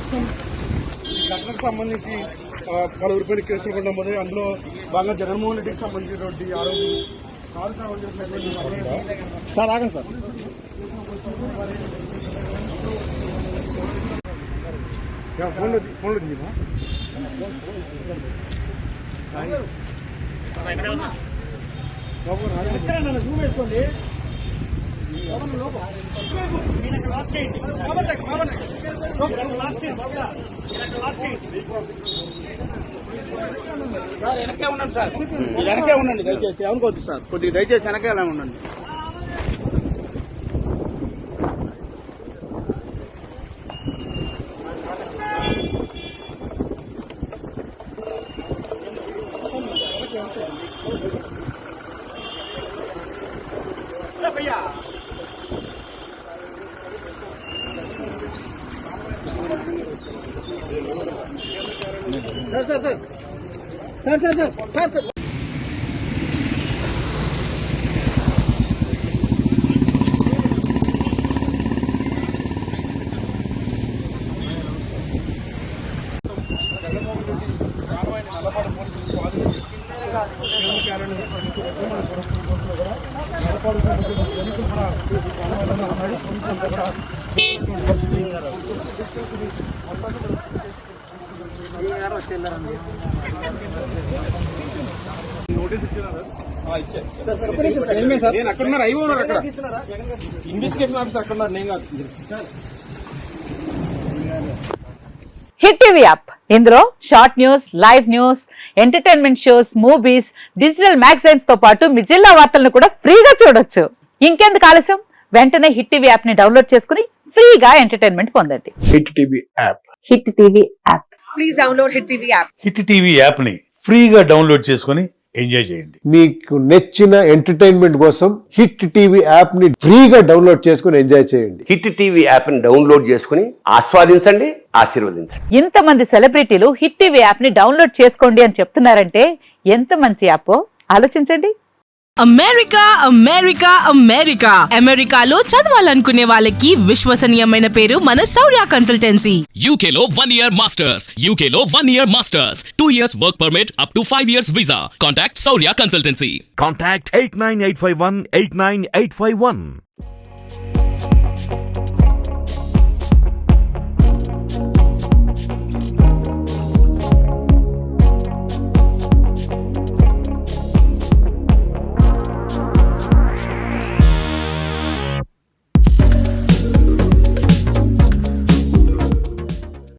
ఈ ఘటనకు సంబంధించి పలువురిపై కేసులు కూడా నమోదై అందులో బాగా జగన్మోహన్ రెడ్డికి సంబంధించినటువంటి ఆరోగ్యం కారు సేవలు చేసినటువంటి సార్ ఆగండి సార్ ఫోన్లో దిగినా జూమ్ వేసుకోండి. సార్ వెనకే ఉండండి సార్, వెనకే ఉండండి దయచేసి. అనుకోవద్దు సార్, కొద్దిగా దయచేసి వెనకే ఉండండి. Sir sir sir sir sir sir sir notice ఇచ్చినారా? నేను అక్కడ ఉన్నారు, అయ్యి ఉన్నారు అక్కడ ఇన్వెస్టిగేషన్ ఆఫీసర్ అక్కడ ఉన్నారు, నేను కాదు. హిట్ టీవీ యాప్, ఇందులో short news, live news, entertainment shows, movies, digital magazines తో పాటు మీ జిల్లా వార్తలను కూడా ఫ్రీగా చూడొచ్చు. ఇంకెందుకు ఆలస్యం, వెంటనే హిట్ టీవీ యాప్ ని డౌన్లోడ్ చేసుకుని ఫ్రీగా ఎంటర్టైన్మెంట్ పొందండి. Hit TV app. Hit TV app. Please download hit TV app. Hit TV app ని ఫ్రీగా డౌన్లోడ్ చేసుకుని ఎంజాయ్ చేయండి. మీకు నచ్చిన ఎంటర్టైన్మెంట్ కోసం హిట్ టీవీ యాప్ ని ఫ్రీగా డౌన్లోడ్ చేసుకుని ఎంజాయ్ చేయండి. హిట్ టీవీ యాప్ ని డౌన్లోడ్ చేసుకుని ఆస్వాదించండి, ఆశీర్వదించండి. ఇంతమంది సెలబ్రిటీలు హిట్ టీవీ యాప్ ని డౌన్లోడ్ చేసుకోండి అని చెప్తున్నారంటే ఎంత మంచి యాప్ ఆలోచించండి. అమెరికా అమెరికా అమెరికా అమెరికాలో చదవాలనుకునే వాళ్ళకి విశ్వసనీయమైన పేరు మన శౌర్య కన్సల్టెన్సీ. UK లో 1 year masters, UK లో 1 year masters, 2 years work permit up to 5 years visa. Contact Saurya Consultancy. Contact 89851 89851.